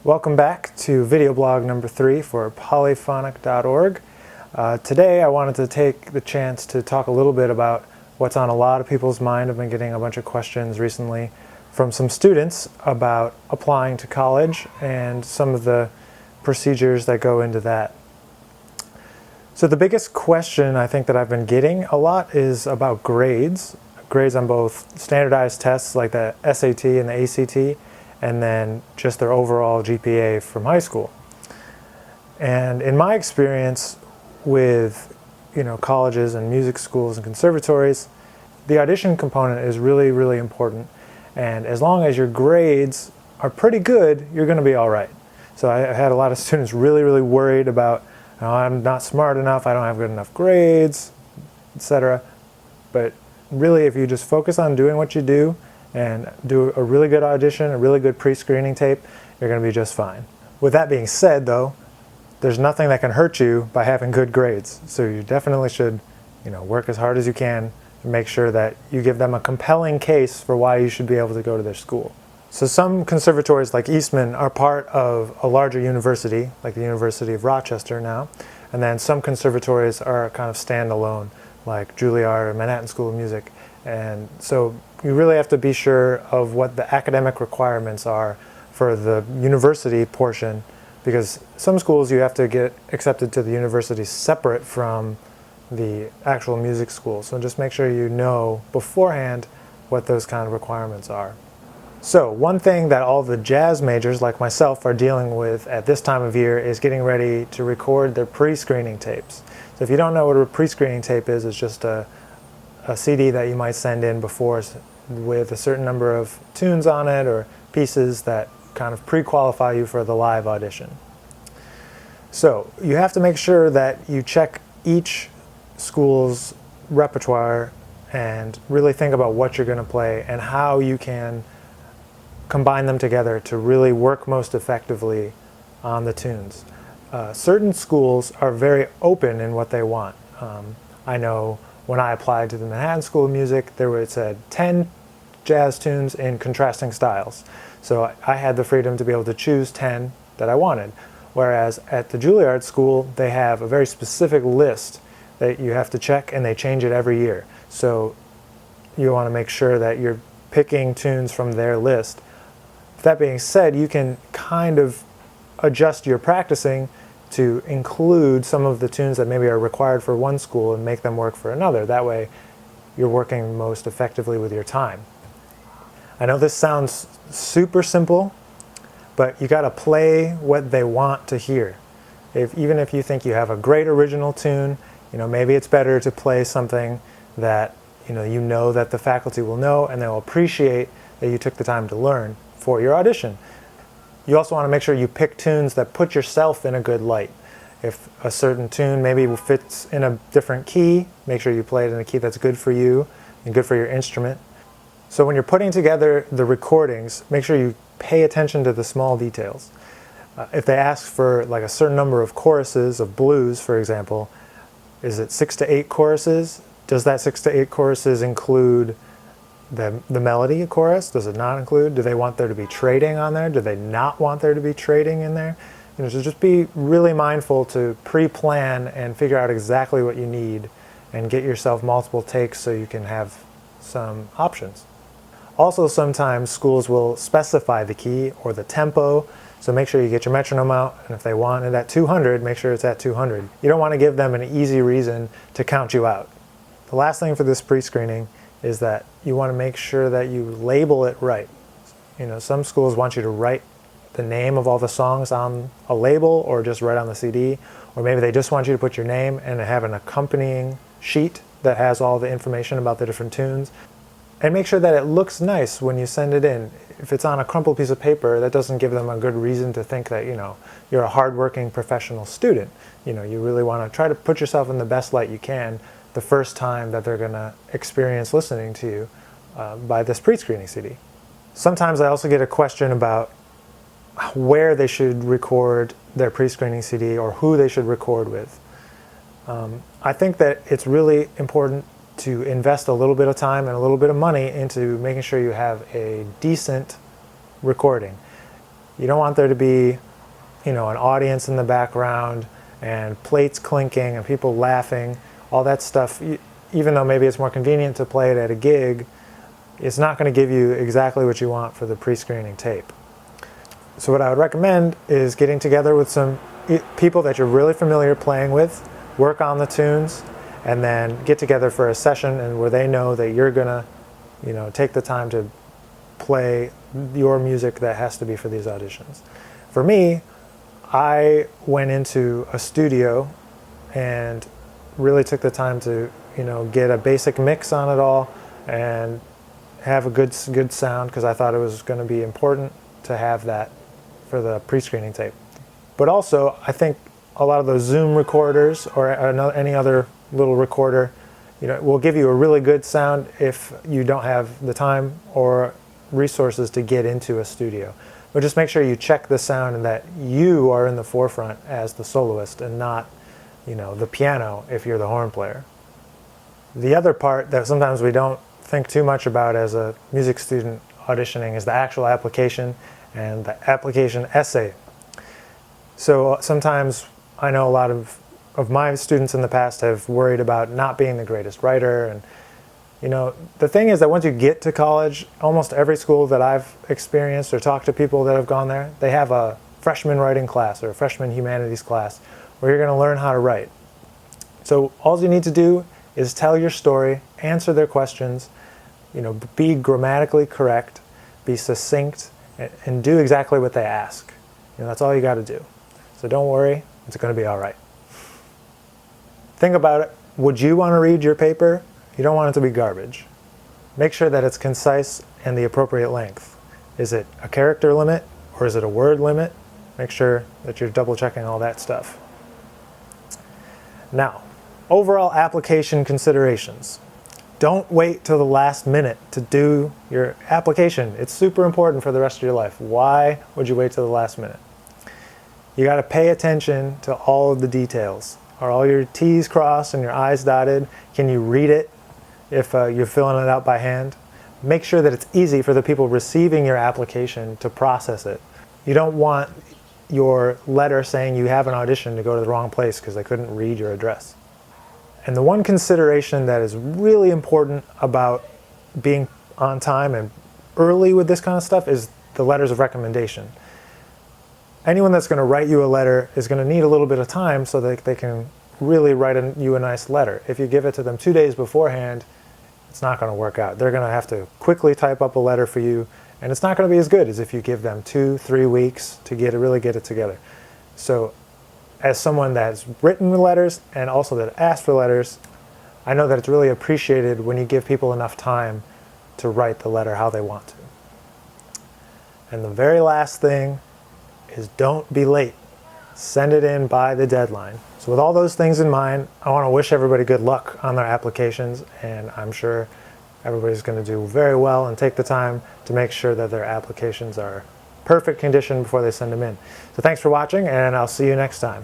Welcome back to video blog number 3 for polyphonic.org. Today I wanted to take the chance to talk a little bit about what's on a lot of people's mind. I've been getting a bunch of questions recently from some students about applying to college and some of the procedures that go into that. So the biggest question I think that I've been getting a lot is about grades. Grades on both standardized tests like the SAT and the ACT, and then just their overall GPA from high school. And in my experience with colleges and music schools and conservatories, the audition component is really important. And as long as your grades are pretty good, you're going to be all right. So I had a lot of students really worried about, I'm not smart enough, I don't have good enough grades, etc. But really, if you just focus on doing what you do and do a really good audition, a really good pre-screening tape, you're going to be just fine. With that being said, though, there's nothing that can hurt you by having good grades. So you definitely should, work as hard as you can and make sure that you give them a compelling case for why you should be able to go to their school. So some conservatories like Eastman are part of a larger university, like the University of Rochester now, and then some conservatories are kind of standalone, like Juilliard or Manhattan School of Music. And so you really have to be sure of what the academic requirements are for the university portion, because some schools you have to get accepted to the university separate from the actual music school. So just make sure you know beforehand what those kind of requirements are. So one thing that all the jazz majors like myself are dealing with at this time of year is getting ready to record their pre-screening tapes. So if you don't know what a pre-screening tape is, it's just a CD that you might send in before with a certain number of tunes on it or pieces that kind of pre-qualify you for the live audition. So you have to make sure that you check each school's repertoire and really think about what you're going to play and how you can combine them together to really work most effectively on the tunes. Certain schools are very open in what they want. I know when I applied to the Manhattan School of Music, it said 10 jazz tunes in contrasting styles. So I had the freedom to be able to choose 10 that I wanted. Whereas at the Juilliard School, they have a very specific list that you have to check, and they change it every year. So you want to make sure that you're picking tunes from their list. That being said, you can kind of adjust your practicing to include some of the tunes that maybe are required for one school and make them work for another. That way you're working most effectively with your time. I know this sounds super simple, but you got to play what they want to hear. Even if you think you have a great original tune, maybe it's better to play something that you know that the faculty will know and they'll appreciate that you took the time to learn for your audition. You also want to make sure you pick tunes that put yourself in a good light. If a certain tune maybe fits in a different key, make sure you play it in a key that's good for you and good for your instrument. So when you're putting together the recordings, make sure you pay attention to the small details. If they ask for like a certain number of choruses of blues, for example, is it 6 to 8 choruses? Does that 6 to 8 choruses include the melody chorus? Does it not include? Do they want there to be trading on there? Do they not want there to be trading in there? So just be really mindful to pre-plan and figure out exactly what you need and get yourself multiple takes so you can have some options. Also, sometimes schools will specify the key or the tempo, so make sure you get your metronome out, and if they want it at 200, make sure it's at 200. You don't want to give them an easy reason to count you out. The last thing for this pre-screening is that you want to make sure that you label it right. Some schools want you to write the name of all the songs on a label or just write on the CD, or maybe they just want you to put your name and have an accompanying sheet that has all the information about the different tunes. And make sure that it looks nice when you send it in. If it's on a crumpled piece of paper, that doesn't give them a good reason to think that you're a hardworking professional student. You really want to try to put yourself in the best light you can the first time that they're going to experience listening to you by this pre-screening CD. Sometimes I also get a question about where they should record their pre-screening CD or who they should record with. I think that it's really important to invest a little bit of time and a little bit of money into making sure you have a decent recording. You don't want there to be, an audience in the background and plates clinking and people laughing, all that stuff. Even though maybe it's more convenient to play it at a gig, it's not going to give you exactly what you want for the pre-screening tape. So what I would recommend is getting together with some people that you're really familiar playing with, work on the tunes, and then get together for a session and where they know that you're going to, take the time to play your music that has to be for these auditions. For me, I went into a studio and really took the time to, get a basic mix on it all and have a good sound, because I thought it was going to be important to have that for the pre-screening tape. But also, I think a lot of those Zoom recorders or any other little recorder, will give you a really good sound if you don't have the time or resources to get into a studio. But just make sure you check the sound and that you are in the forefront as the soloist and not, the piano if you're the horn player. The other part that sometimes we don't think too much about as a music student auditioning is the actual application and the application essay. So sometimes I know a lot of my students in the past have worried about not being the greatest writer, and the thing is that once you get to college, almost every school that I've experienced or talked to people that have gone there, they have a freshman writing class or a freshman humanities class where you're going to learn how to write. So all you need to do is tell your story, answer their questions, be grammatically correct, be succinct, and do exactly what they ask. That's all you got to do. So don't worry, it's going to be all right. Think about it. Would you want to read your paper? You don't want it to be garbage. Make sure that it's concise and the appropriate length. Is it a character limit or is it a word limit? Make sure that you're double checking all that stuff. Now, overall application considerations. Don't wait till the last minute to do your application. It's super important for the rest of your life. Why would you wait till the last minute? You got to pay attention to all of the details. Are all your T's crossed and your I's dotted? Can you read it if you're filling it out by hand? Make sure that it's easy for the people receiving your application to process it. You don't want your letter saying you have an audition to go to the wrong place because they couldn't read your address. And the one consideration that is really important about being on time and early with this kind of stuff is the letters of recommendation. Anyone that's going to write you a letter is going to need a little bit of time so that they can really write you a nice letter. If you give it to them 2 days beforehand, it's not going to work out. They're going to have to quickly type up a letter for you, and it's not going to be as good as if you give them 2-3 weeks to really get it together. So as someone that's written letters and also that asked for letters, I know that it's really appreciated when you give people enough time to write the letter how they want to. And the very last thing is don't be late. Send it in by the deadline. So with all those things in mind, I want to wish everybody good luck on their applications, and I'm sure everybody's going to do very well and take the time to make sure that their applications are perfect condition before they send them in. So thanks for watching, and I'll see you next time.